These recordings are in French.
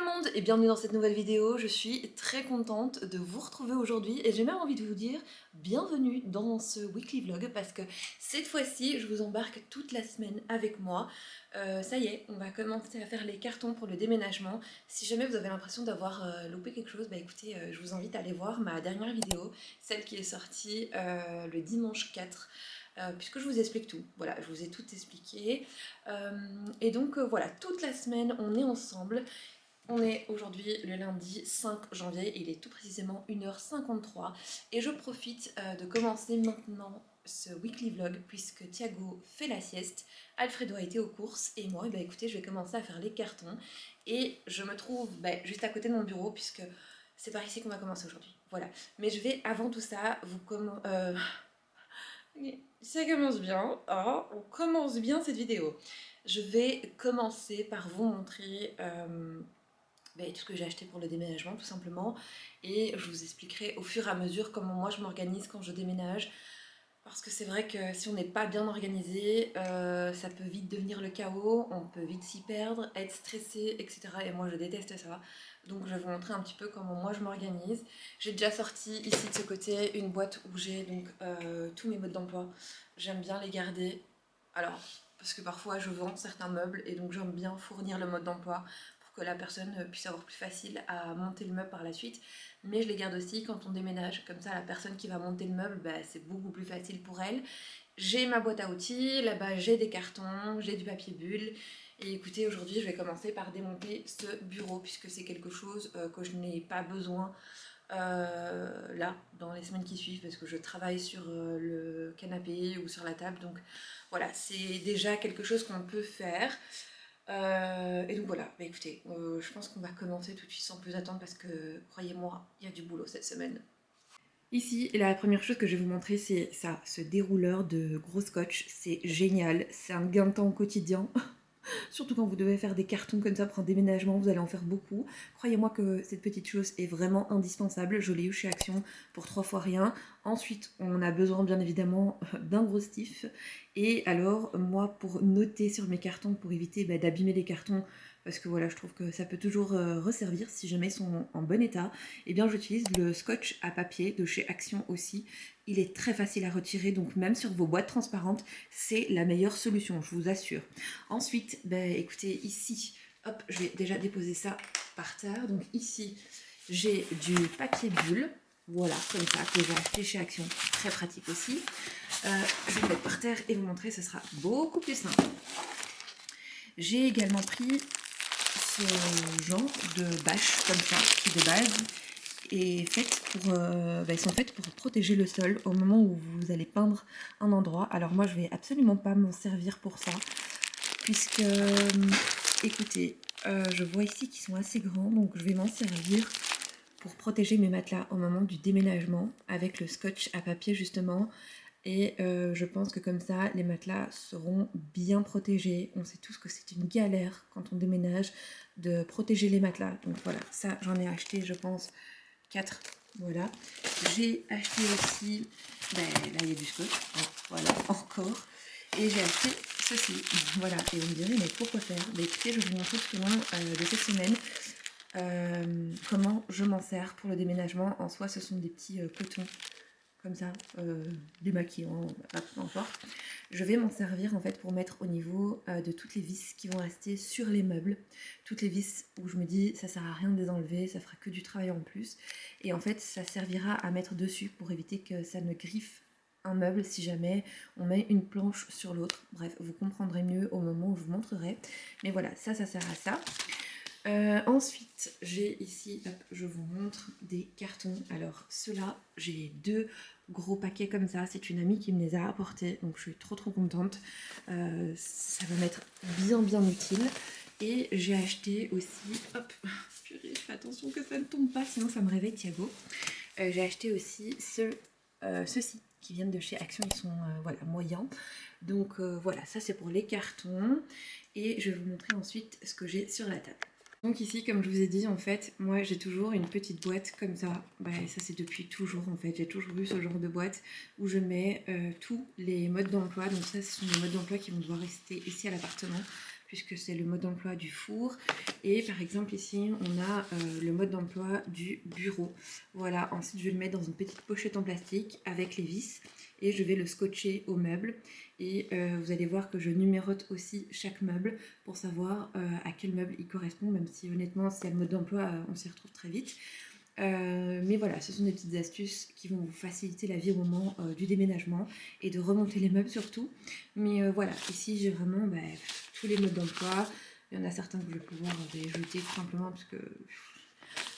le monde et bienvenue dans cette nouvelle vidéo. Je suis très contente de vous retrouver aujourd'hui et j'ai même envie de vous dire bienvenue dans ce weekly vlog parce que cette fois-ci je vous embarque toute la semaine avec moi. Ça y est, on va commencer à faire les cartons pour le déménagement. Si jamais vous avez l'impression d'avoir loupé quelque chose, bah écoutez, je vous invite à aller voir ma dernière vidéo, celle qui est sortie le dimanche 4. Puisque je vous explique tout, voilà, je vous ai tout expliqué. Et donc voilà, toute la semaine on est ensemble. On est aujourd'hui le lundi 5 janvier, et il est tout précisément 1h53 et je profite de commencer maintenant ce weekly vlog puisque Thiago fait la sieste, Alfredo a été aux courses et moi, écoutez, je vais commencer à faire les cartons et je me trouve juste à côté de mon bureau puisque c'est par ici qu'on va commencer aujourd'hui. Voilà, mais je vais avant tout ça vous ça commence bien, hein, on commence bien cette vidéo. Je vais commencer par vous montrer tout ce que j'ai acheté pour le déménagement tout simplement et je vous expliquerai au fur et à mesure comment moi je m'organise quand je déménage parce que c'est vrai que si on n'est pas bien organisé ça peut vite devenir le chaos, on peut vite s'y perdre, être stressé, etc. Et moi je déteste ça, donc je vais vous montrer un petit peu comment moi je m'organise. J'ai déjà sorti ici de ce côté une boîte où j'ai donc tous mes modes d'emploi. J'aime bien les garder, alors parce que parfois je vends certains meubles et donc j'aime bien fournir le mode d'emploi que la personne puisse avoir plus facile à monter le meuble par la suite. Mais je les garde aussi quand on déménage, comme ça la personne qui va monter le meuble, c'est beaucoup plus facile pour elle. J'ai ma boîte à outils, là-bas j'ai des cartons, j'ai du papier bulle. Et écoutez, aujourd'hui je vais commencer par démonter ce bureau, puisque c'est quelque chose que je n'ai pas besoin là, dans les semaines qui suivent, parce que je travaille sur le canapé ou sur la table. Donc voilà, c'est déjà quelque chose qu'on peut faire. Et donc voilà, écoutez, je pense qu'on va commencer tout de suite sans plus attendre parce que, croyez-moi, il y a du boulot cette semaine. Ici, la première chose que je vais vous montrer, c'est ça, ce dérouleur de gros scotch. C'est génial, c'est un gain de temps au quotidien. Surtout quand vous devez faire des cartons comme ça pour un déménagement, vous allez en faire beaucoup. Croyez-moi que cette petite chose est vraiment indispensable. Je l'ai eu chez Action pour 3 fois rien. Ensuite, on a besoin bien évidemment d'un gros stiff. Et alors, moi, pour noter sur mes cartons, pour éviter d'abîmer les cartons, parce que voilà, je trouve que ça peut toujours resservir si jamais ils sont en bon état, et bien j'utilise le scotch à papier de chez Action aussi. Il est très facile à retirer, donc même sur vos boîtes transparentes, c'est la meilleure solution, je vous assure. Ensuite, écoutez, ici, hop, je vais déjà déposer ça par terre. Donc ici, j'ai du papier bulle, voilà, comme ça, que j'ai acheté chez Action, très pratique aussi. Je vais le mettre par terre et vous montrer, ce sera beaucoup plus simple. J'ai également pris ce genre de bâche comme ça, qui de base est faite pour, elles sont faites pour protéger le sol au moment où vous allez peindre un endroit. Alors moi, je vais absolument pas m'en servir pour ça, puisque, écoutez, je vois ici qu'ils sont assez grands, donc je vais m'en servir pour protéger mes matelas au moment du déménagement avec le scotch à papier justement. Et je pense que comme ça, les matelas seront bien protégés. On sait tous que c'est une galère quand on déménage de protéger les matelas. Donc voilà, ça j'en ai acheté, je pense, 4. Voilà. J'ai acheté aussi, là il y a du scotch, voilà, encore. Et j'ai acheté ceci, voilà. Et vous me direz, mais pourquoi faire? Écoutez, je vais vous montrer tout au long de cette semaine comment je m'en sers pour le déménagement. En soi, ce sont des petits cotons comme ça, démaquillants, peu importe. Je vais m'en servir en fait pour mettre au niveau de toutes les vis qui vont rester sur les meubles. Toutes les vis où je me dis ça sert à rien de les enlever, ça fera que du travail en plus. Et en fait ça servira à mettre dessus pour éviter que ça ne griffe un meuble si jamais on met une planche sur l'autre. Bref, vous comprendrez mieux au moment où je vous montrerai. Mais voilà, ça sert à ça. Ensuite, j'ai ici, hop, je vous montre des cartons. Alors, ceux-là, j'ai 2 gros paquets comme ça. C'est une amie qui me les a apportés, donc je suis trop contente. Ça va m'être bien utile. Et j'ai acheté aussi, hop, purée, je fais attention que ça ne tombe pas, sinon ça me réveille Thiago. J'ai acheté aussi ceux-ci qui viennent de chez Action, ils sont voilà, moyens. Donc voilà, ça c'est pour les cartons. Et je vais vous montrer ensuite ce que j'ai sur la table. Donc ici, comme je vous ai dit, en fait, moi j'ai toujours une petite boîte comme ça. Ça c'est depuis toujours en fait. J'ai toujours eu ce genre de boîte où je mets tous les modes d'emploi. Donc ça, ce sont les modes d'emploi qui vont devoir rester ici à l'appartement, puisque c'est le mode d'emploi du four. Et par exemple ici on a le mode d'emploi du bureau. Voilà, ensuite je vais le mettre dans une petite pochette en plastique avec les vis et je vais le scotcher au meuble. Et vous allez voir que je numérote aussi chaque meuble pour savoir à quel meuble il correspond, même si honnêtement si il y a le mode d'emploi on s'y retrouve très vite. Mais voilà, ce sont des petites astuces qui vont vous faciliter la vie au moment du déménagement et de remonter les meubles surtout. Mais voilà, ici j'ai vraiment tous les modes d'emploi. Il y en a certains que je vais pouvoir jeter tout simplement parce que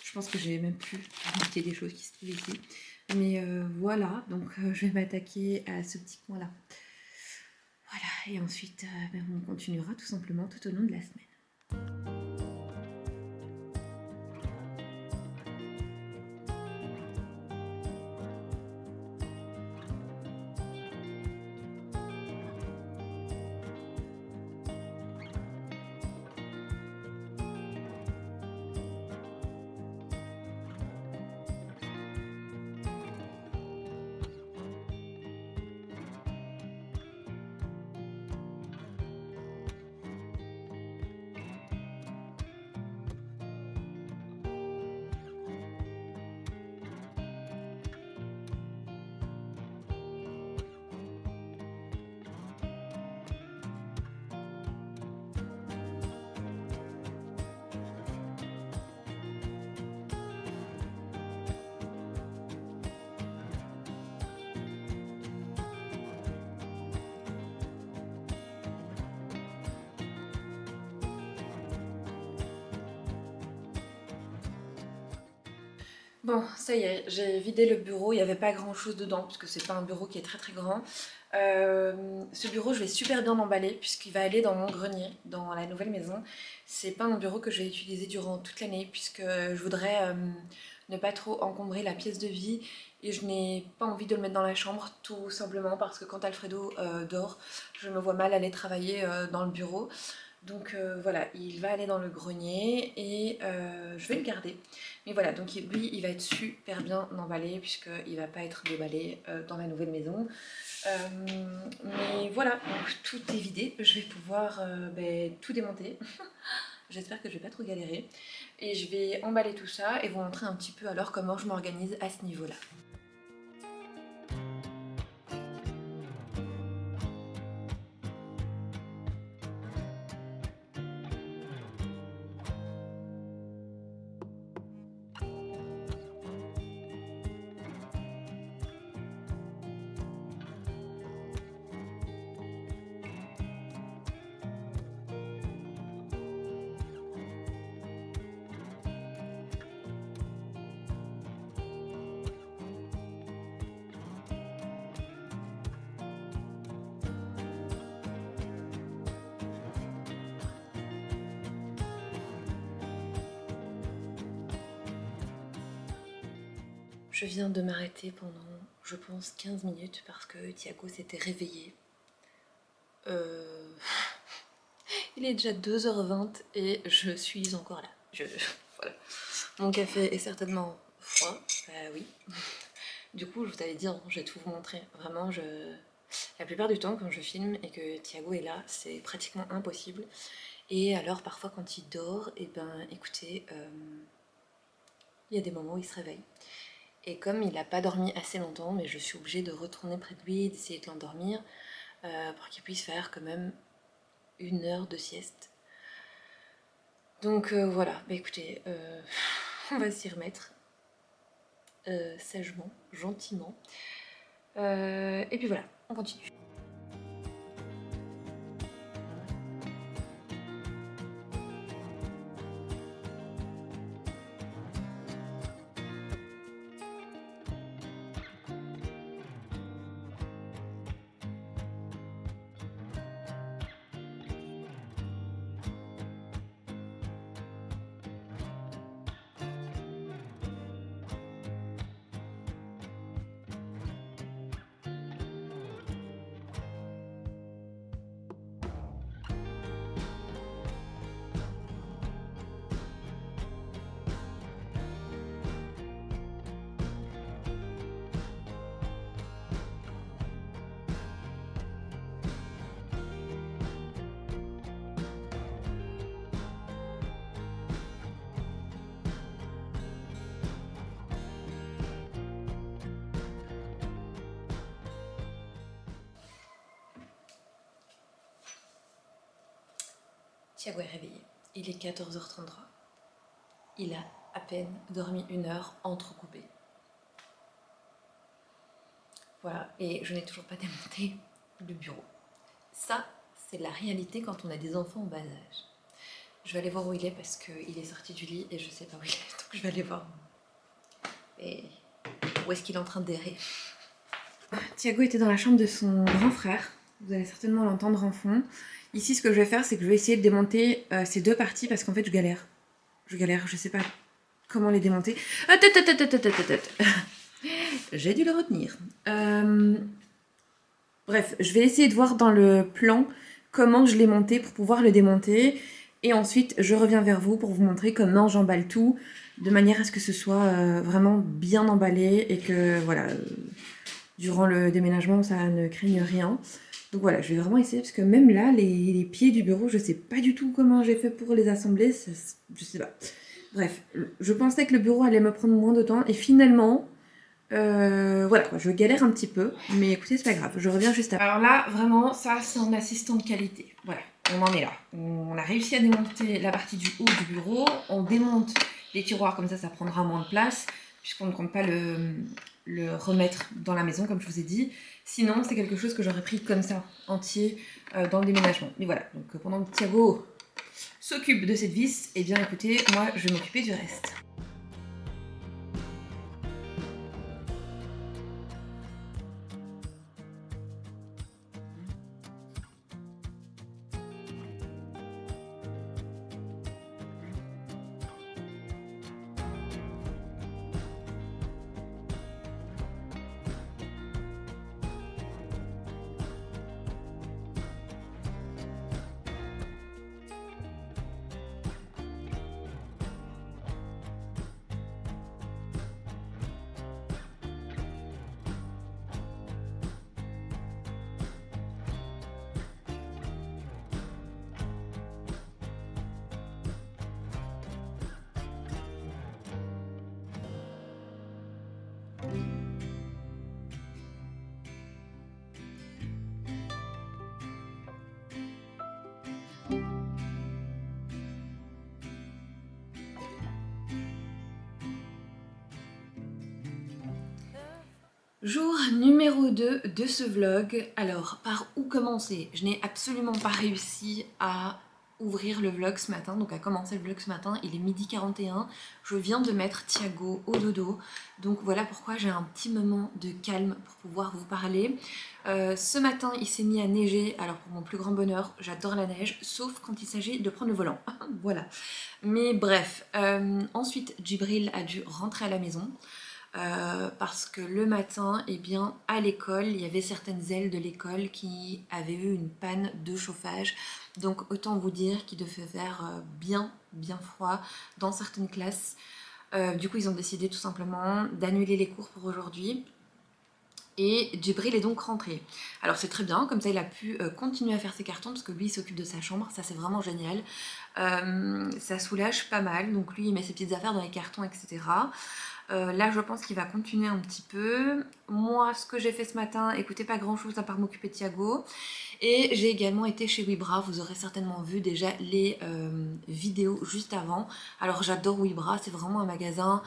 je pense que j'ai même plus goûté des choses qui se trouvent ici. Mais voilà, donc je vais m'attaquer à ce petit coin là. Voilà, et ensuite on continuera tout simplement tout au long de la semaine. Bon, ça y est, j'ai vidé le bureau, il n'y avait pas grand chose dedans, puisque c'est pas un bureau qui est très très grand. Ce bureau, je vais super bien l'emballer, puisqu'il va aller dans mon grenier, dans la nouvelle maison. C'est pas un bureau que je vais utiliser durant toute l'année, puisque je voudrais ne pas trop encombrer la pièce de vie, et je n'ai pas envie de le mettre dans la chambre, tout simplement parce que quand Alfredo dort, je me vois mal aller travailler dans le bureau. Donc voilà, il va aller dans le grenier et je vais le garder. Mais voilà, donc lui, il va être super bien emballé puisqu'il va pas être déballé dans la nouvelle maison. Mais voilà, donc tout est vidé. Je vais pouvoir tout démonter. J'espère que je vais pas trop galérer. Et je vais emballer tout ça et vous montrer un petit peu alors comment je m'organise à ce niveau-là. Je viens de m'arrêter pendant, je pense, 15 minutes parce que Thiago s'était réveillé. Il est déjà 2h20 et je suis encore là. Voilà. Mon café est certainement froid, oui. Du coup, je vous avais dit, hein, je vais tout vous montrer. Vraiment, la plupart du temps, quand je filme et que Thiago est là, c'est pratiquement impossible. Et alors, parfois, quand il dort, et écoutez, il y a des moments où il se réveille. Et comme il n'a pas dormi assez longtemps, mais je suis obligée de retourner près de lui, d'essayer de l'endormir, pour qu'il puisse faire quand même 1 heure de sieste. Donc voilà, écoutez, on va s'y remettre sagement, gentiment. Et puis voilà, on continue. Thiago est réveillé. Il est 14h33. Il a à peine dormi 1 heure entrecoupée. Voilà, et je n'ai toujours pas démonté le bureau. Ça, c'est la réalité quand on a des enfants en bas âge. Je vais aller voir où il est parce qu'il est sorti du lit et je sais pas où il est, donc je vais aller voir. Et où est-ce qu'il est en train d'errer? Thiago était dans la chambre de son grand frère. Vous allez certainement l'entendre en fond. Ici, ce que je vais faire, c'est que je vais essayer de démonter ces 2 parties parce qu'en fait, je galère. Je sais pas comment les démonter. J'ai dû le retenir. Bref, je vais essayer de voir dans le plan comment je l'ai monté pour pouvoir le démonter. Et ensuite, je reviens vers vous pour vous montrer comment j'emballe tout, de manière à ce que ce soit vraiment bien emballé et que, voilà, durant le déménagement, ça ne craigne rien. Donc voilà, je vais vraiment essayer, parce que même là, les pieds du bureau, je sais pas du tout comment j'ai fait pour les assembler, je sais pas. Bref, je pensais que le bureau allait me prendre moins de temps, et finalement, voilà, quoi, je galère un petit peu, mais écoutez, c'est pas grave, je reviens juste après. Alors là, vraiment, ça, c'est un assistant de qualité. Voilà, on en est là. On a réussi à démonter la partie du haut du bureau, on démonte les tiroirs, comme ça prendra moins de place, puisqu'on ne compte pas le remettre dans la maison, comme je vous ai dit. Sinon, c'est quelque chose que j'aurais pris comme ça, entier, dans le déménagement. Mais voilà, donc pendant que Thiago s'occupe de cette vis, eh bien écoutez, moi, je vais m'occuper du reste. Jour numéro 2 de ce vlog. Alors, par où commencer? Je n'ai absolument pas réussi à ouvrir le vlog ce matin, donc à commencer le vlog ce matin. Il est 12h41. Je viens de mettre Thiago au dodo. Donc voilà pourquoi j'ai un petit moment de calme pour pouvoir vous parler. Ce matin, il s'est mis à neiger. Alors pour mon plus grand bonheur, j'adore la neige, sauf quand il s'agit de prendre le volant. Voilà. Mais bref, ensuite Djibril a dû rentrer à la maison. Parce que le matin, eh bien, à l'école, il y avait certaines ailes de l'école qui avaient eu une panne de chauffage. Donc autant vous dire qu'il devait faire bien froid dans certaines classes. Du coup, ils ont décidé tout simplement d'annuler les cours pour aujourd'hui. Et Djibril est donc rentré. Alors c'est très bien, comme ça il a pu continuer à faire ses cartons, parce que lui il s'occupe de sa chambre, ça c'est vraiment génial. Ça soulage pas mal, donc lui il met ses petites affaires dans les cartons, etc. Là je pense qu'il va continuer un petit peu. Moi ce que j'ai fait ce matin, écoutez, pas grand chose à part m'occuper de Thiago. Et j'ai également été chez Wibra, vous aurez certainement vu déjà les vidéos juste avant. Alors j'adore Wibra, c'est vraiment un magasin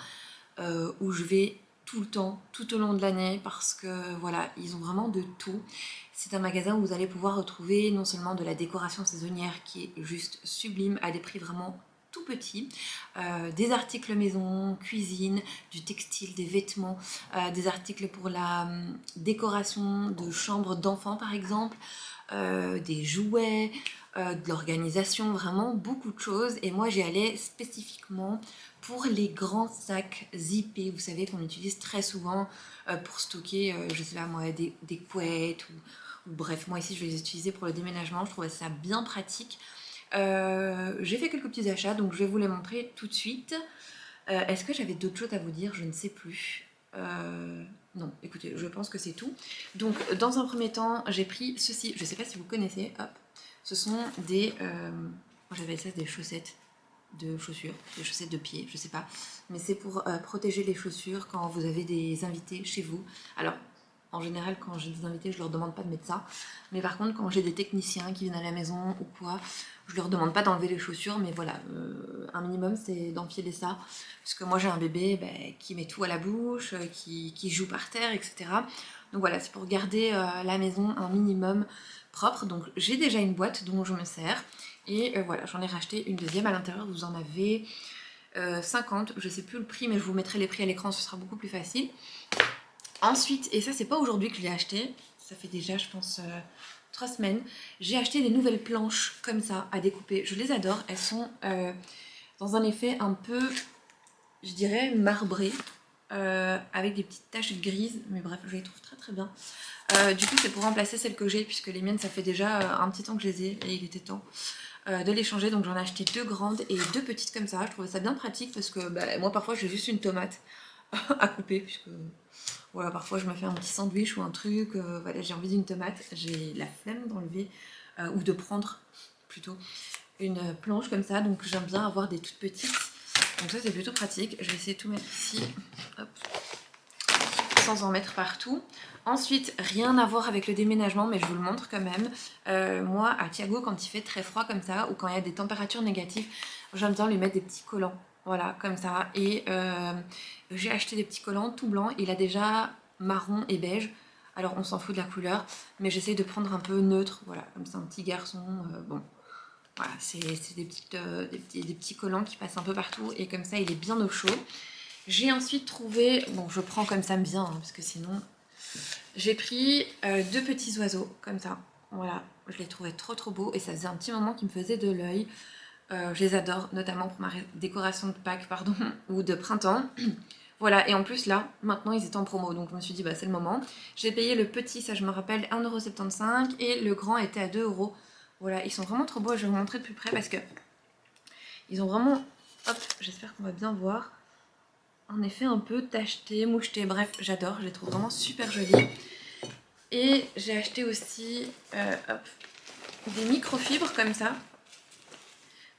où je vais tout le temps, tout au long de l'année, parce que voilà, ils ont vraiment de tout. C'est un magasin où vous allez pouvoir retrouver non seulement de la décoration saisonnière qui est juste sublime, à des prix vraiment tout petits, des articles maison, cuisine, du textile, des vêtements, des articles pour la décoration de chambres d'enfants par exemple, des jouets, de l'organisation, vraiment beaucoup de choses. Et moi j'y allais spécifiquement pour les grands sacs zippés, vous savez, qu'on utilise très souvent pour stocker, je sais pas moi, des couettes ou bref, moi ici je vais les utiliser pour le déménagement, je trouvais ça bien pratique. J'ai fait quelques petits achats, donc je vais vous les montrer tout de suite. Est-ce que j'avais d'autres choses à vous dire? Je ne sais plus. Non, écoutez, je pense que c'est tout. Donc dans un premier temps, j'ai pris ceci, je sais pas si vous connaissez, hop, ce sont des, moi j'appelle ça des chaussettes de chaussures, des chaussettes de pied, je sais pas, mais c'est pour protéger les chaussures quand vous avez des invités chez vous. Alors En général, quand j'ai des invités, je leur demande pas de mettre ça. Mais par contre, quand j'ai des techniciens qui viennent à la maison ou quoi, je leur demande pas d'enlever les chaussures, mais voilà, un minimum c'est d'enfiler ça. Parce que moi j'ai un bébé qui met tout à la bouche, qui joue par terre, etc. Donc voilà, c'est pour garder la maison un minimum propre. Donc j'ai déjà une boîte dont je me sers. Et voilà, j'en ai racheté une deuxième à l'intérieur. Vous en avez 50, je sais plus le prix, mais je vous mettrai les prix à l'écran, ce sera beaucoup plus facile. Ensuite, et ça c'est pas aujourd'hui que je l'ai acheté, ça fait déjà je pense 3 semaines, j'ai acheté des nouvelles planches comme ça à découper. Je les adore, elles sont dans un effet un peu, je dirais, marbré, avec des petites taches grises, mais bref, je les trouve très très bien. Du coup c'est pour remplacer celles que j'ai, puisque les miennes ça fait déjà un petit temps que je les ai, et il était temps de les changer, donc j'en ai acheté 2 grandes et 2 petites comme ça. Je trouvais ça bien pratique parce que moi parfois j'ai juste une tomate à couper, puisque voilà, parfois je me fais un petit sandwich ou un truc, voilà, j'ai envie d'une tomate, j'ai la flemme d'enlever ou de prendre plutôt une planche comme ça, donc j'aime bien avoir des toutes petites, donc ça c'est plutôt pratique. Je vais essayer de tout mettre ici, hop, sans en mettre partout. Ensuite, rien à voir avec le déménagement, mais je vous le montre quand même. Moi, à Thiago, quand il fait très froid comme ça, ou quand il y a des températures négatives, j'aime bien lui mettre des petits collants. Voilà, comme ça. Et j'ai acheté des petits collants tout blancs. Il a déjà marron et beige. Alors, on s'en fout de la couleur, mais j'essaye de prendre un peu neutre. Voilà, comme c'est un petit garçon. Bon, voilà, c'est des petits collants qui passent un peu partout. Et comme ça, il est bien au chaud. J'ai ensuite trouvé... Bon, je prends comme ça me vient, hein, parce que sinon... J'ai pris 2 petits oiseaux, comme ça. Voilà, je les trouvais trop trop beaux et ça faisait un petit moment qui me faisait de l'œil. Je les adore, notamment pour ma décoration de Pâques, pardon, ou de printemps. Voilà, et en plus là, maintenant ils étaient en promo, donc je me suis dit, bah c'est le moment. J'ai payé le petit, ça je me rappelle, 1,75 € et le grand était à 2 €. Voilà, ils sont vraiment trop beaux, je vais vous montrer de plus près parce que ils ont vraiment... Hop, j'espère qu'on va bien voir. En effet, un peu tacheté, moucheté, bref, j'adore, je les trouve vraiment super jolis. Et j'ai acheté aussi hop, des microfibres comme ça.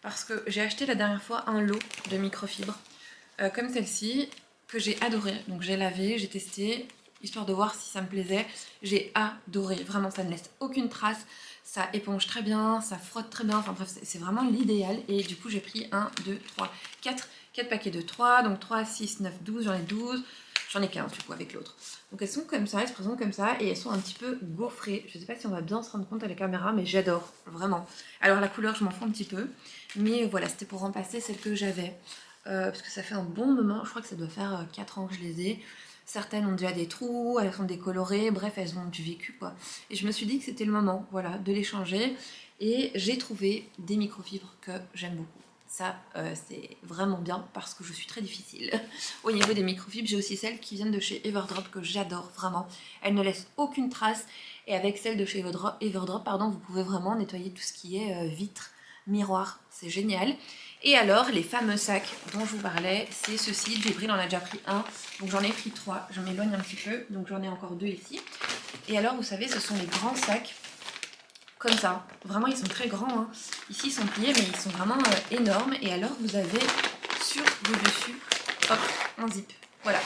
Parce que j'ai acheté la dernière fois un lot de microfibres comme celle-ci, que j'ai adoré. Donc j'ai lavé, j'ai testé, histoire de voir si ça me plaisait. J'ai adoré, vraiment ça ne laisse aucune trace. Ça éponge très bien, ça frotte très bien, enfin bref, c'est vraiment l'idéal. Et du coup j'ai pris 1, 2, 3, 4 paquets de 3, donc 3, 6, 9, 12, j'en ai 12. J'en ai 15 du coup avec l'autre. Donc elles sont comme ça, elles se présentent comme ça et elles sont un petit peu gaufrées. Je sais pas si on va bien se rendre compte à la caméra, mais j'adore, vraiment. Alors la couleur, je m'en fous un petit peu. Mais voilà, c'était pour remplacer celle que j'avais. Parce que ça fait un bon moment, je crois que ça doit faire 4 ans que je les ai. Certaines ont déjà des trous, elles sont décolorées, bref, elles ont du vécu quoi. Et je me suis dit que c'était le moment, voilà, de les changer. Et j'ai trouvé des microfibres que j'aime beaucoup. Ça, c'est vraiment bien parce que je suis très difficile. Au niveau des microfibres, j'ai aussi celles qui viennent de chez Everdrop que j'adore vraiment. Elles ne laissent aucune trace. Et avec celles de chez Everdrop, pardon, vous pouvez vraiment nettoyer tout ce qui est vitre, miroir. C'est génial. Et alors, les fameux sacs dont je vous parlais, c'est ceci. Djibril en a déjà pris un, donc j'en ai pris 3. Je m'éloigne un petit peu, donc j'en ai encore 2 ici. Et alors, vous savez, ce sont les grands sacs comme ça. Vraiment, ils sont très grands. Hein. Ici, ils sont pliés, mais ils sont vraiment énormes. Et alors, vous avez sur le dessus, hop, un zip. Voilà.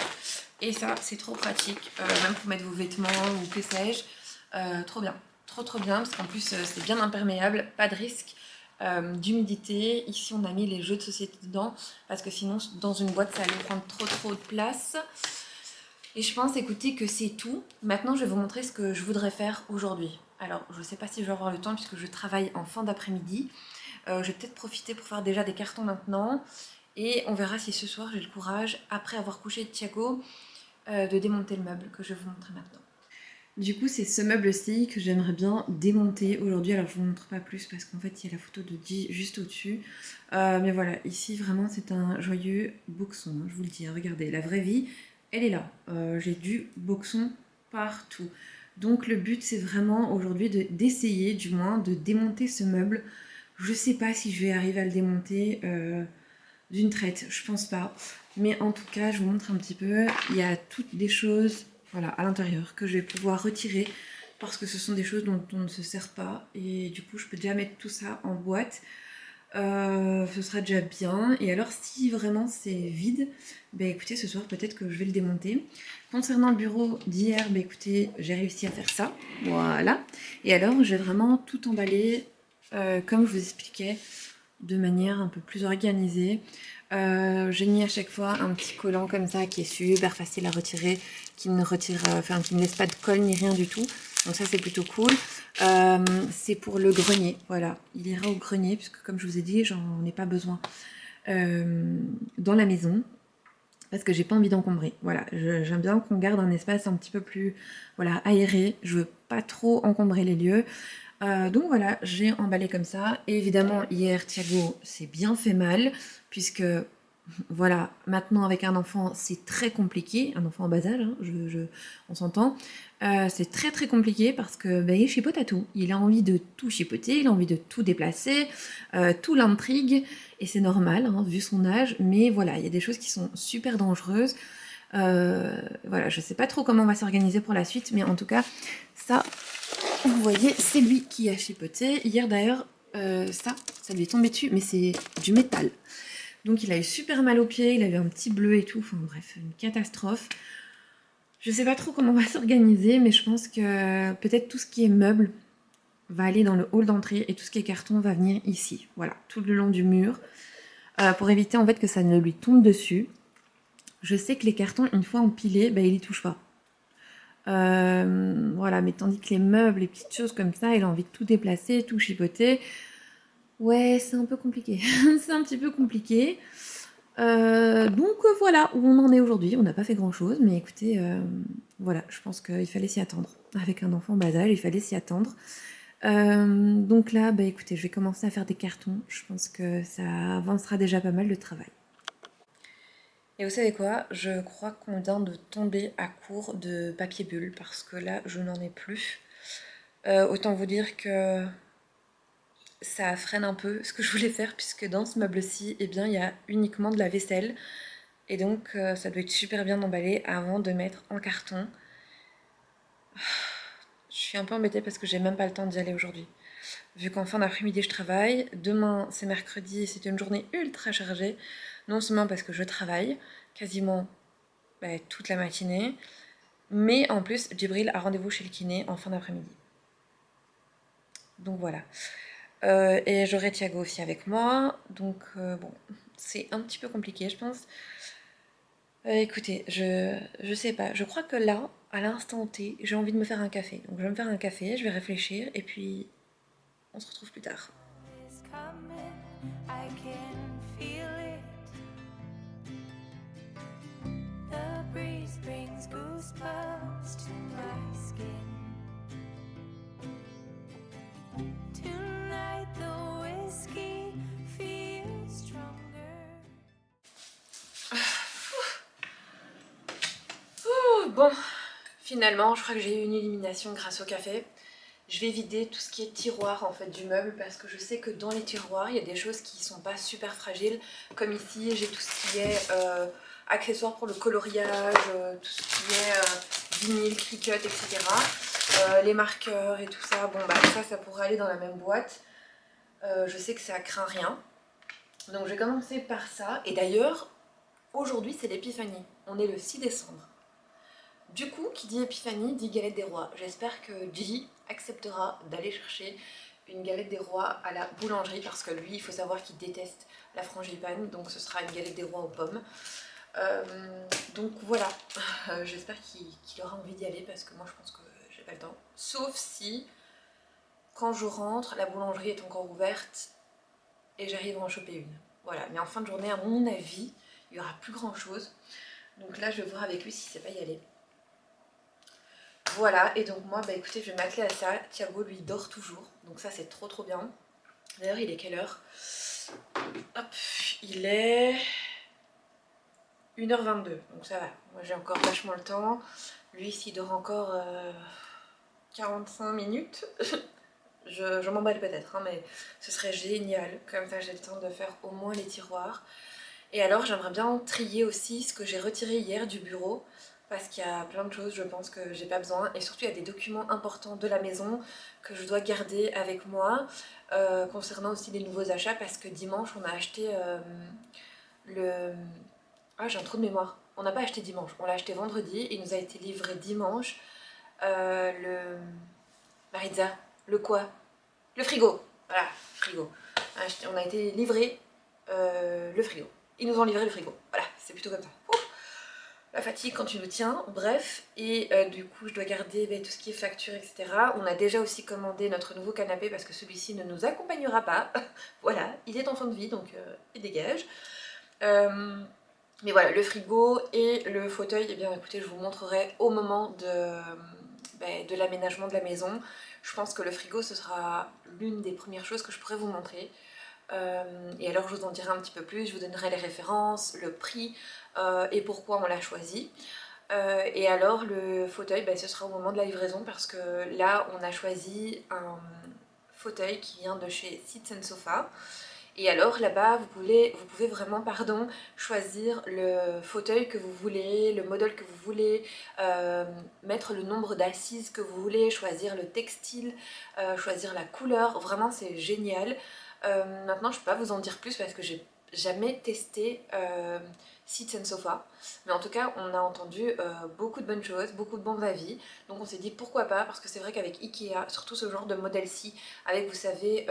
Et ça, c'est trop pratique, même pour mettre vos vêtements ou que sais-je. Trop bien. Trop trop bien, parce qu'en plus, c'est bien imperméable, pas de risque d'humidité. Ici, on a mis les jeux de société dedans, parce que sinon, dans une boîte, ça allait prendre trop trop de place. Et je pense, écoutez, que c'est tout. Maintenant, je vais vous montrer ce que je voudrais faire aujourd'hui. Alors, je ne sais pas si je vais avoir le temps puisque je travaille en fin d'après-midi. Je vais peut-être profiter pour faire déjà des cartons maintenant. Et on verra si ce soir j'ai le courage, après avoir couché Thiago, de démonter le meuble que je vais vous montrer maintenant. Du coup, c'est ce meuble-ci que j'aimerais bien démonter aujourd'hui. Alors, je vous montre pas plus parce qu'en fait, il y a la photo de Di juste au-dessus. Mais voilà, ici, vraiment, c'est un joyeux boxon. Hein, je vous le dis, hein, regardez, la vraie vie, elle est là. J'ai du boxon partout. Donc, le but, c'est vraiment aujourd'hui d'essayer, du moins, de démonter ce meuble. Je sais pas si je vais arriver à le démonter d'une traite, je pense pas. Mais en tout cas, je vous montre un petit peu. Il y a toutes des choses... Voilà, à l'intérieur, que je vais pouvoir retirer parce que ce sont des choses dont on ne se sert pas et du coup je peux déjà mettre tout ça en boîte. Ce sera déjà bien. Et alors si vraiment c'est vide, bah écoutez, ce soir peut-être que je vais le démonter. Concernant le bureau d'hier, bah écoutez, j'ai réussi à faire ça. Voilà. Et alors j'ai vraiment tout emballé, comme je vous expliquais, de manière un peu plus organisée. J'ai mis à chaque fois un petit collant comme ça qui est super facile à retirer, qui ne qui ne laisse pas de colle ni rien du tout. Donc ça c'est plutôt cool. C'est pour le grenier, voilà. Il ira au grenier puisque comme je vous ai dit, j'en ai pas besoin dans la maison parce que j'ai pas envie d'encombrer. Voilà, j'aime bien qu'on garde un espace un petit peu plus voilà, aéré. Je veux pas trop encombrer les lieux. Donc voilà, j'ai emballé comme ça. Et évidemment, hier, Thiago s'est bien fait mal, puisque voilà, maintenant avec un enfant, c'est très compliqué, un enfant en bas âge, hein, on s'entend. C'est très très compliqué parce que il chipote à tout. Il a envie de tout chipoter, il a envie de tout déplacer, tout l'intrigue, et c'est normal, hein, vu son âge, mais voilà, il y a des choses qui sont super dangereuses. Voilà, je sais pas trop comment on va s'organiser pour la suite, mais en tout cas, ça, vous voyez, c'est lui qui a chipoté. Hier d'ailleurs, ça lui est tombé dessus, mais c'est du métal. Donc il a eu super mal aux pieds, il avait un petit bleu et tout, enfin bref, une catastrophe. Je sais pas trop comment on va s'organiser, mais je pense que peut-être tout ce qui est meuble va aller dans le hall d'entrée et tout ce qui est carton va venir ici, voilà, tout le long du mur, pour éviter en fait que ça ne lui tombe dessus. Je sais que les cartons, une fois empilés, il y touche pas. Voilà, mais tandis que les meubles, les petites choses comme ça, il a envie de tout déplacer, tout chipoter. Ouais, c'est un peu compliqué. C'est un petit peu compliqué. Donc voilà où on en est aujourd'hui. On n'a pas fait grand chose, mais écoutez, voilà, je pense qu'il fallait s'y attendre. Avec un enfant bas âge, il fallait s'y attendre. Donc là, écoutez, je vais commencer à faire des cartons. Je pense que ça avancera déjà pas mal le travail. Et vous savez quoi? Je crois qu'on vient de tomber à court de papier bulle parce que là, je n'en ai plus. Autant vous dire que ça freine un peu ce que je voulais faire puisque dans ce meuble-ci, eh bien, il y a uniquement de la vaisselle. Et donc, ça doit être super bien emballé avant de mettre en carton. Je suis un peu embêtée parce que j'ai même pas le temps d'y aller aujourd'hui. Vu qu'en fin d'après-midi, je travaille. Demain, c'est mercredi, c'est une journée ultra chargée. Non seulement parce que je travaille quasiment toute la matinée, mais en plus, Djibril a rendez-vous chez le kiné en fin d'après-midi. Donc voilà. Et j'aurai Thiago aussi avec moi. Donc bon, c'est un petit peu compliqué, je pense. Écoutez, je sais pas. Je crois que là, à l'instant T, j'ai envie de me faire un café. Donc je vais me faire un café, je vais réfléchir et puis on se retrouve plus tard. Bon, finalement, je crois que j'ai eu une élimination grâce au café. Je vais vider tout ce qui est tiroir en fait du meuble parce que je sais que dans les tiroirs, il y a des choses qui sont pas super fragiles. Comme ici, j'ai tout ce qui est accessoires pour le coloriage, tout ce qui est vinyle, cricut, etc. Les marqueurs et tout ça, bon ça pourrait aller dans la même boîte. Je sais que ça craint rien. Donc je vais commencer par ça. Et d'ailleurs, aujourd'hui c'est l'épiphanie. On est le 6 décembre. Du coup, qui dit épiphanie dit galette des rois. J'espère que G acceptera d'aller chercher une galette des rois à la boulangerie parce que lui, il faut savoir qu'il déteste la frangipane, donc ce sera une galette des rois aux pommes. Donc voilà, j'espère qu'il aura envie d'y aller parce que moi je pense que j'ai pas le temps. Sauf si, quand je rentre, la boulangerie est encore ouverte et j'arrive à en choper une. Voilà, mais en fin de journée, à mon avis, il n'y aura plus grand chose. Donc là, je vais voir avec lui s'il ne sait pas y aller. Voilà, et donc moi, écoutez, je vais m'atteler à ça. Thiago, lui, dort toujours. Donc ça, c'est trop trop bien. D'ailleurs, il est quelle heure? Hop, il est 1h22. Donc ça va. Moi, j'ai encore vachement le temps. Lui, s'il dort encore 45 minutes, je m'emballe peut-être, hein, mais ce serait génial. Comme ça, j'ai le temps de faire au moins les tiroirs. Et alors, j'aimerais bien trier aussi ce que j'ai retiré hier du bureau. parce qu'il y a plein de choses je pense que j'ai pas besoin et surtout il y a des documents importants de la maison que je dois garder avec moi concernant aussi les nouveaux achats parce que dimanche on a acheté le... Ah j'ai un trou de mémoire, on n'a pas acheté dimanche, on l'a acheté vendredi, il nous a été livré dimanche le... Maritza, le quoi? Le frigo, voilà, frigo. On a été livré le frigo. Ils nous ont livré le frigo, voilà, c'est plutôt comme ça. Ouf, la fatigue quand tu le tiens, bref. Et du coup, je dois garder tout ce qui est facture, etc. On a déjà aussi commandé notre nouveau canapé parce que celui-ci ne nous accompagnera pas. Voilà, il est en fin de vie, donc il dégage. Mais voilà, le frigo et le fauteuil, eh bien écoutez, je vous montrerai au moment de l'aménagement de la maison. Je pense que le frigo, ce sera l'une des premières choses que je pourrais vous montrer. Et alors je vous en dirai un petit peu plus, je vous donnerai les références, le prix et pourquoi on l'a choisi. Et alors le fauteuil, ce sera au moment de la livraison parce que là on a choisi un fauteuil qui vient de chez Seats and Sofa. Et alors là-bas vous pouvez vraiment choisir le fauteuil que vous voulez, le modèle que vous voulez, mettre le nombre d'assises que vous voulez, choisir le textile, choisir la couleur, vraiment c'est génial. Maintenant je peux pas vous en dire plus parce que j'ai jamais testé Seats and Sofa, mais en tout cas on a entendu beaucoup de bonnes choses, beaucoup de bons avis, donc on s'est dit pourquoi pas, parce que c'est vrai qu'avec Ikea, surtout ce genre de modèle-ci, avec vous savez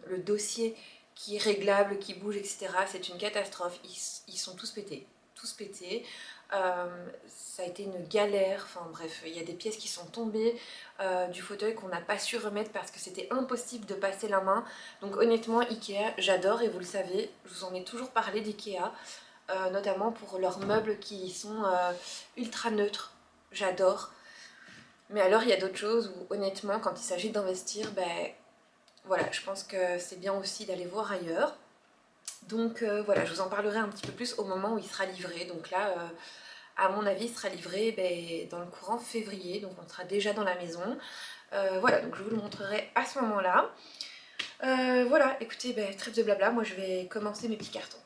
le dossier qui est réglable, qui bouge, etc. C'est une catastrophe, ils sont tous pétés, tous pétés. Ça a été une galère, enfin bref, il y a des pièces qui sont tombées du fauteuil qu'on n'a pas su remettre parce que c'était impossible de passer la main. Donc honnêtement, Ikea, j'adore et vous le savez, je vous en ai toujours parlé d'Ikea, notamment pour leurs meubles qui sont ultra neutres, j'adore. Mais alors il y a d'autres choses où honnêtement, quand il s'agit d'investir, voilà, je pense que c'est bien aussi d'aller voir ailleurs. Donc voilà, je vous en parlerai un petit peu plus au moment où il sera livré. Donc là, à mon avis, il sera livré dans le courant février, donc on sera déjà dans la maison. Voilà, donc je vous le montrerai à ce moment-là. Voilà, écoutez, trêve de blabla, moi je vais commencer mes petits cartons.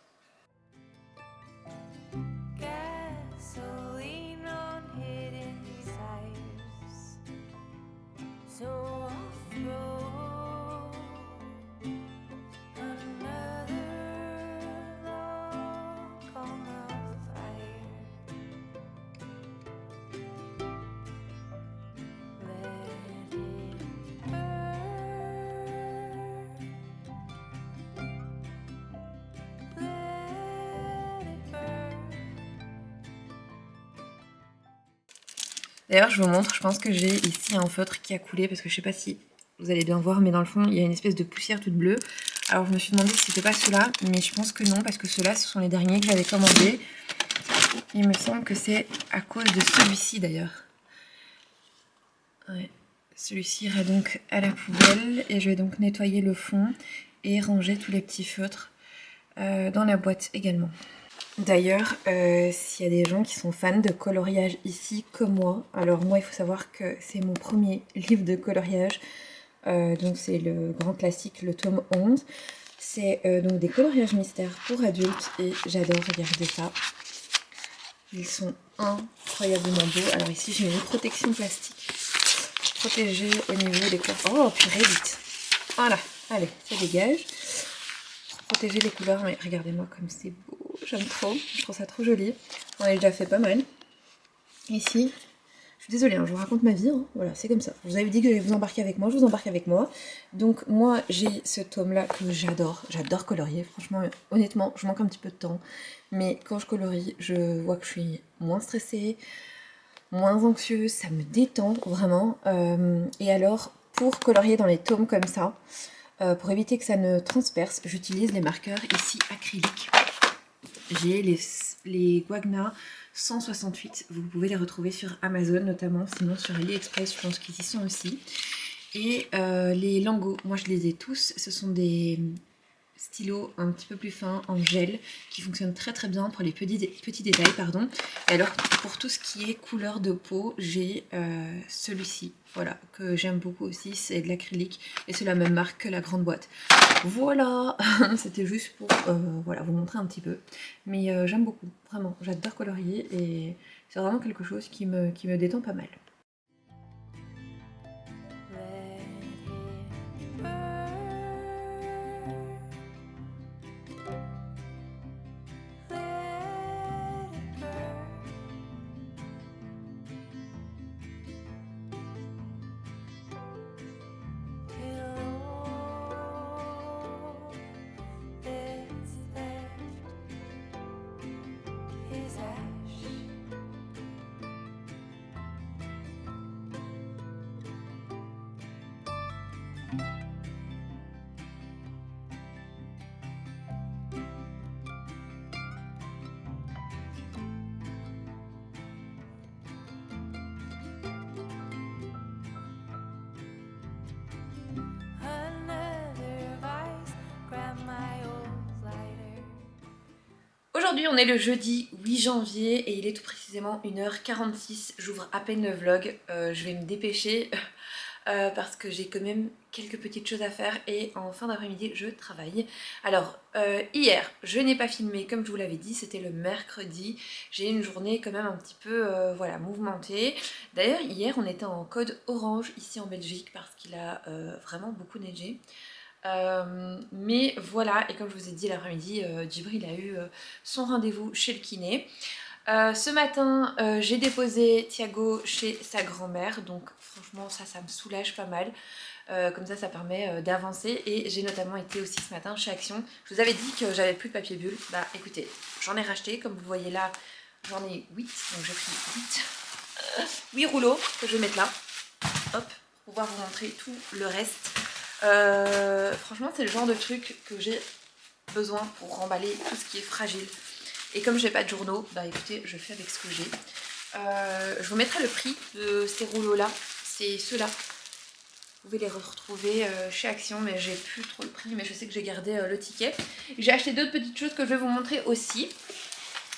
D'ailleurs, je vous montre, je pense que j'ai ici un feutre qui a coulé parce que je sais pas si vous allez bien voir, mais dans le fond, il y a une espèce de poussière toute bleue. Alors, je me suis demandé si c'était pas ceux-là, mais je pense que non, parce que ceux-là, ce sont les derniers que j'avais commandés. Il me semble que c'est à cause de celui-ci d'ailleurs. Ouais. Celui-ci ira donc à la poubelle et je vais donc nettoyer le fond et ranger tous les petits feutres dans la boîte également. D'ailleurs, s'il y a des gens qui sont fans de coloriage ici comme moi, alors moi il faut savoir que c'est mon premier livre de coloriage, donc c'est le grand classique, le tome 11. C'est donc des coloriages mystères pour adultes et j'adore regarder ça. Ils sont incroyablement beaux. Alors ici j'ai une protection plastique protégée au niveau des couleurs. Oh purée vite. Voilà, allez, ça dégage. Pour protéger les couleurs, mais regardez-moi comme c'est beau. J'aime trop, je trouve ça trop joli. On a déjà fait pas mal. Ici, je suis désolée, hein, je vous raconte ma vie, hein. Voilà, c'est comme ça. Je vous avais dit que j'allais vous embarquer avec moi, je vous embarque avec moi. Donc moi, j'ai ce tome-là que j'adore colorier. Franchement, honnêtement, je manque un petit peu de temps. Mais quand je colorie, je vois que je suis moins stressée, moins anxieuse, ça me détend vraiment. Et alors, pour colorier dans les tomes comme ça, pour éviter que ça ne transperce, j'utilise les marqueurs ici acryliques. J'ai les Guagna 168, vous pouvez les retrouver sur Amazon notamment, sinon sur AliExpress, je pense qu'ils y sont aussi. Et les Lango, moi je les ai tous, ce sont des stylo un petit peu plus fin en gel qui fonctionne très très bien pour les petits détails, pardon. Et alors pour tout ce qui est couleur de peau, j'ai celui-ci, voilà, que j'aime beaucoup aussi, c'est de l'acrylique et c'est la même marque que la grande boîte. Voilà, c'était juste pour voilà, vous montrer un petit peu, mais j'aime beaucoup, vraiment, j'adore colorier et c'est vraiment quelque chose qui me détend pas mal. Aujourd'hui on est le jeudi 8 janvier et il est tout précisément 1h46, j'ouvre à peine le vlog, je vais me dépêcher parce que j'ai quand même quelques petites choses à faire et en fin d'après-midi je travaille. Alors hier je n'ai pas filmé comme je vous l'avais dit, c'était le mercredi, j'ai une journée quand même un petit peu voilà, mouvementée. D'ailleurs hier on était en code orange ici en Belgique parce qu'il a vraiment beaucoup neigé. Mais voilà, et comme je vous ai dit l'après-midi, Djibril a eu son rendez-vous chez le kiné. Ce matin, j'ai déposé Thiago chez sa grand-mère, donc franchement ça me soulage pas mal. Comme ça permet d'avancer. Et j'ai notamment été aussi ce matin chez Action. Je vous avais dit que j'avais plus de papier bulle. Bah écoutez, j'en ai racheté, comme vous voyez là, j'en ai 8, donc j'ai pris 8 rouleaux que je vais mettre là, hop, pour pouvoir vous montrer tout le reste. Franchement c'est le genre de truc que j'ai besoin pour remballer tout ce qui est fragile et comme j'ai pas de journaux, bah écoutez je fais avec ce que j'ai. Je vous mettrai le prix de ces rouleaux là, c'est ceux-là, vous pouvez les retrouver chez Action mais j'ai plus trop le prix, mais je sais que j'ai gardé le ticket. J'ai acheté d'autres petites choses que je vais vous montrer aussi.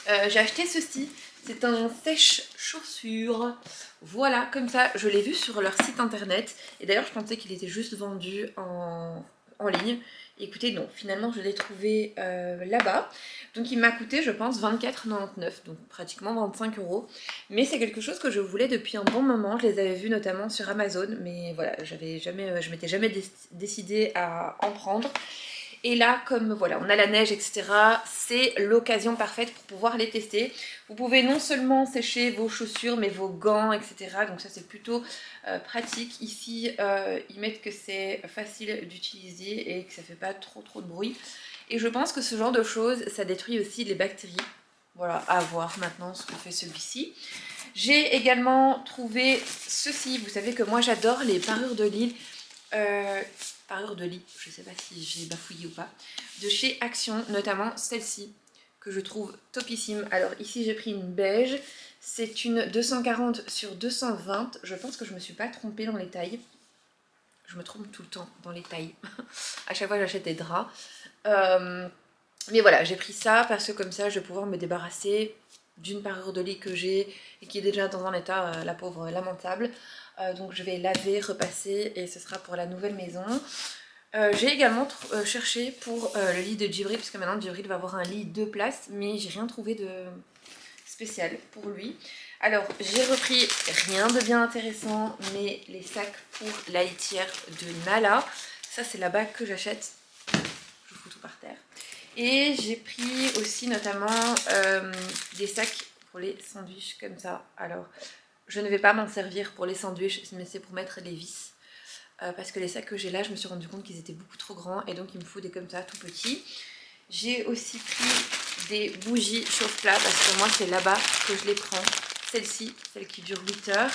J'ai acheté ceci, c'est un sèche-chaussures. Voilà, comme ça, je l'ai vu sur leur site internet. Et d'ailleurs, je pensais qu'il était juste vendu en ligne. Et écoutez, non, finalement, je l'ai trouvé là-bas. Donc, il m'a coûté, je pense, 24,99 €, donc pratiquement 25 €. Mais c'est quelque chose que je voulais depuis un bon moment. Je les avais vus notamment sur Amazon, mais voilà, je m'étais jamais décidée à en prendre. Et là, comme voilà, on a la neige, etc., c'est l'occasion parfaite pour pouvoir les tester. Vous pouvez non seulement sécher vos chaussures, mais vos gants, etc. Donc ça, c'est plutôt pratique. Ici, ils mettent que c'est facile d'utiliser et que ça ne fait pas trop de bruit. Et je pense que ce genre de choses, ça détruit aussi les bactéries. Voilà, à voir maintenant ce que fait celui-ci. J'ai également trouvé ceci. Vous savez que moi, j'adore les parures de lit. Parure de lit, je sais pas si j'ai bafouillé ou pas, de chez Action, notamment celle-ci que je trouve topissime. Alors ici j'ai pris une beige, c'est une 240 sur 220, je pense que je me suis pas trompée dans les tailles, je me trompe tout le temps dans les tailles, à chaque fois j'achète des draps, mais voilà, j'ai pris ça parce que comme ça je vais pouvoir me débarrasser d'une parure de lit que j'ai et qui est déjà dans un état, la pauvre, lamentable. Donc je vais laver, repasser et ce sera pour la nouvelle maison. J'ai également cherché pour le lit de Djibril, puisque maintenant Djibril va avoir un lit 2 places, mais j'ai rien trouvé de spécial pour lui. Alors j'ai repris rien de bien intéressant, mais les sacs pour la litière de Nala. Ça c'est la bague que j'achète. Je fous tout par terre. Et j'ai pris aussi notamment des sacs pour les sandwichs comme ça. Alors je ne vais pas m'en servir pour les sandwichs, mais c'est pour mettre les vis. Parce que les sacs que j'ai là, je me suis rendu compte qu'ils étaient beaucoup trop grands et donc il me faut des comme ça tout petits. J'ai aussi pris des bougies chauffe-plat parce que moi c'est là-bas que je les prends. Celle-ci, celle qui dure 8 heures.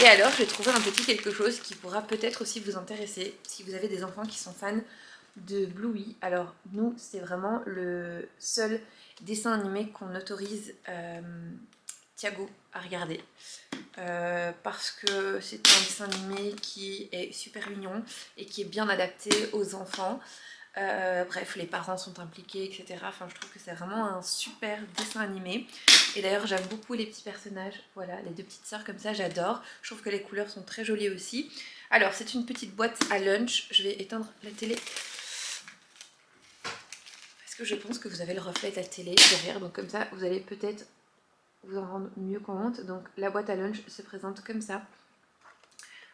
Et alors j'ai trouvé un petit quelque chose qui pourra peut-être aussi vous intéresser si vous avez des enfants qui sont fans de Bluey. Alors nous c'est vraiment le seul dessin animé qu'on autorise Thiago à regarder. Parce que c'est un dessin animé qui est super mignon et qui est bien adapté aux enfants. Bref, les parents sont impliqués, etc. Enfin, je trouve que c'est vraiment un super dessin animé. Et d'ailleurs, j'aime beaucoup les petits personnages. Voilà, les deux petites sœurs comme ça, j'adore. Je trouve que les couleurs sont très jolies aussi. Alors, c'est une petite boîte à lunch. Je vais éteindre la télé. Parce que je pense que vous avez le reflet de la télé derrière. Donc comme ça, vous allez peut-être vous en rendre mieux compte. Donc la boîte à lunch se présente comme ça,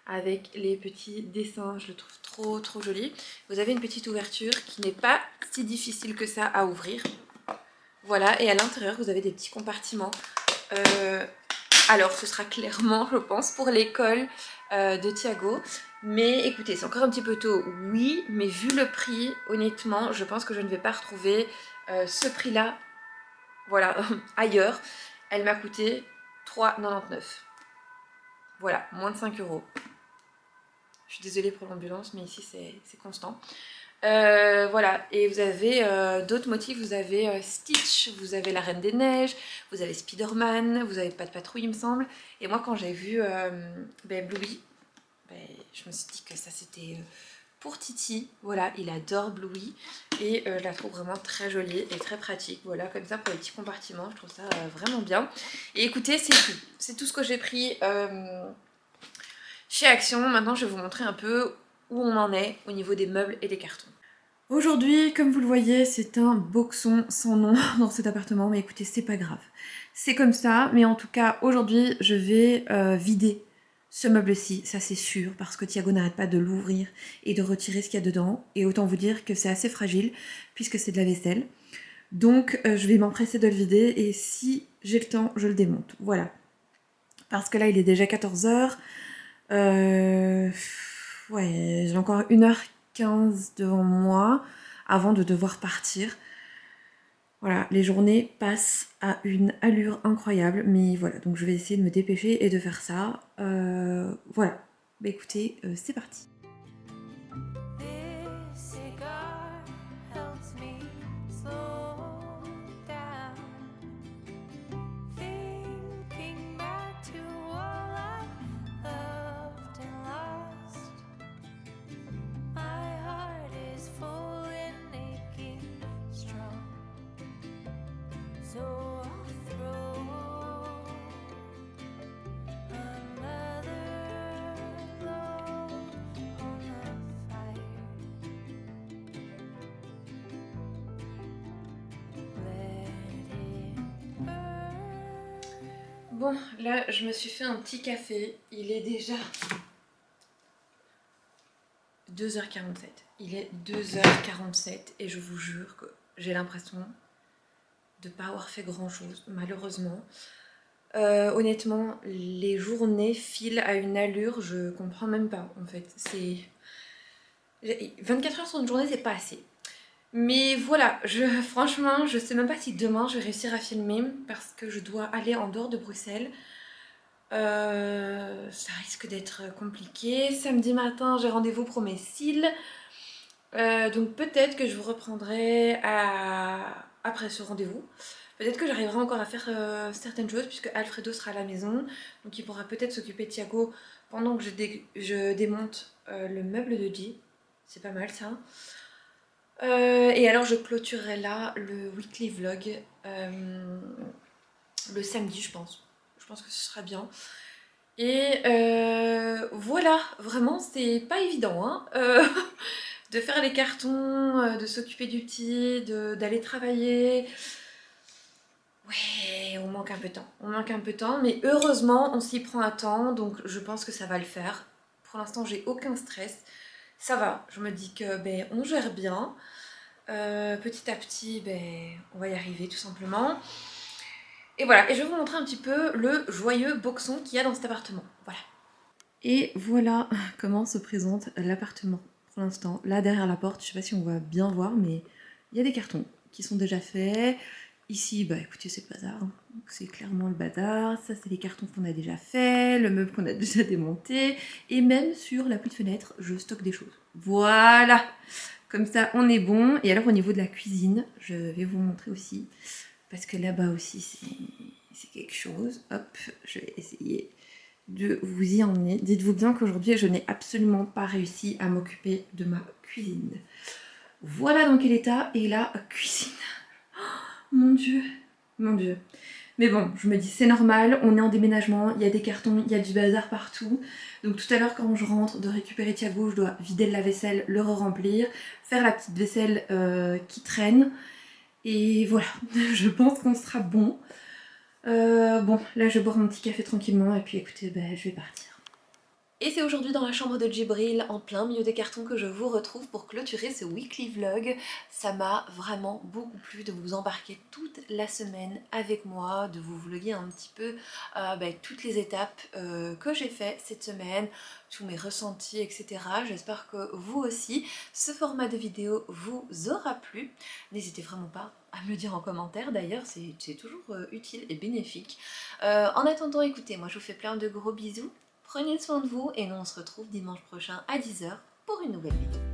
avec les petits dessins, je le trouve trop joli. Vous avez une petite ouverture qui n'est pas si difficile que ça à ouvrir. Voilà, et à l'intérieur vous avez des petits compartiments. Alors ce sera clairement, je pense, pour l'école de Thiago. Mais écoutez, c'est encore un petit peu tôt, oui, mais vu le prix, honnêtement, je pense que je ne vais pas retrouver ce prix-là, voilà, ailleurs. Elle m'a coûté 3,99 €. Voilà, moins de 5 €. Je suis désolée pour l'ambulance, mais ici c'est constant. Voilà, et vous avez d'autres motifs, vous avez Stitch, vous avez la Reine des Neiges, vous avez Spider-Man, vous avez Pas de Patrouille il me semble. Et moi quand j'ai vu Bluey, je me suis dit que ça c'était pour Titi. Voilà, il adore Bluey et je la trouve vraiment très jolie et très pratique. Voilà, comme ça pour les petits compartiments, je trouve ça vraiment bien. Et écoutez, c'est tout ce que j'ai pris chez Action. Maintenant je vais vous montrer un peu où on en est au niveau des meubles et des cartons. Aujourd'hui, comme vous le voyez, c'est un boxon sans nom dans cet appartement, mais écoutez, c'est pas grave. C'est comme ça, mais en tout cas, aujourd'hui, je vais vider ce meuble-ci, ça c'est sûr, parce que Thiago n'arrête pas de l'ouvrir et de retirer ce qu'il y a dedans, et autant vous dire que c'est assez fragile, puisque c'est de la vaisselle. Donc, je vais m'empresser de le vider, et si j'ai le temps, je le démonte. Voilà. Parce que là, il est déjà 14 h. Ouais, j'ai encore 1h15 devant moi avant de devoir partir. Voilà, les journées passent à une allure incroyable, mais voilà, donc je vais essayer de me dépêcher et de faire ça. Voilà, bah écoutez, c'est parti. Bon, là, je me suis fait un petit café. Il est déjà 2h47. Il est 2h47 et je vous jure que j'ai l'impression de ne pas avoir fait grand-chose, malheureusement. Honnêtement, les journées filent à une allure, je comprends même pas, en fait. 24 heures sur une journée, c'est pas assez. Mais voilà, franchement, je sais même pas si demain je vais réussir à filmer parce que je dois aller en dehors de Bruxelles. Ça risque d'être compliqué. Samedi matin, j'ai rendez-vous pour mes cils. Donc peut-être que je vous reprendrai après ce rendez-vous. Peut-être que j'arriverai encore à faire certaines choses puisque Alfredo sera à la maison. Donc il pourra peut-être s'occuper de Thiago pendant que je démonte le meuble de G. C'est pas mal ça. Et alors je clôturerai là le weekly vlog le samedi je pense. Je pense que ce sera bien. Et voilà, vraiment c'est pas évident hein, de faire les cartons, de s'occuper du petit, d'aller travailler. Ouais, on manque un peu de temps. On manque un peu de temps, mais heureusement on s'y prend à temps, donc je pense que ça va le faire. Pour l'instant j'ai aucun stress. Ça va, je me dis que on gère bien. Petit à petit, on va y arriver tout simplement. Et voilà, et je vais vous montrer un petit peu le joyeux boxon qu'il y a dans cet appartement. Voilà. Et voilà comment se présente l'appartement pour l'instant. Là, derrière la porte, je sais pas si on va bien voir, mais il y a des cartons qui sont déjà faits. Ici, écoutez, c'est le bazar. C'est clairement le bazar. Ça, c'est les cartons qu'on a déjà faits, le meuble qu'on a déjà démonté. Et même sur la petite fenêtre, je stocke des choses. Voilà! Comme ça, on est bon. Et alors, au niveau de la cuisine, je vais vous montrer aussi. Parce que là-bas aussi, c'est quelque chose. Hop, je vais essayer de vous y emmener. Dites-vous bien qu'aujourd'hui, je n'ai absolument pas réussi à m'occuper de ma cuisine. Voilà dans quel état est la cuisine. Mon Dieu, mon Dieu. Mais bon, je me dis c'est normal, on est en déménagement, il y a des cartons, il y a du bazar partout. Donc tout à l'heure quand je rentre de récupérer Thiago, je dois vider le lave-vaisselle, le remplir, faire la petite vaisselle qui traîne. Et voilà, je pense qu'on sera bon. Bon, là je vais boire mon petit café tranquillement et puis écoutez, je vais partir. Et c'est aujourd'hui dans la chambre de Djibril, en plein milieu des cartons, que je vous retrouve pour clôturer ce weekly vlog. Ça m'a vraiment beaucoup plu de vous embarquer toute la semaine avec moi, de vous vlogger un petit peu toutes les étapes que j'ai fait cette semaine, tous mes ressentis, etc. J'espère que vous aussi, ce format de vidéo vous aura plu. N'hésitez vraiment pas à me le dire en commentaire, d'ailleurs c'est toujours utile et bénéfique. En attendant, écoutez, moi je vous fais plein de gros bisous. Prenez soin de vous et nous on se retrouve dimanche prochain à 10 h pour une nouvelle vidéo.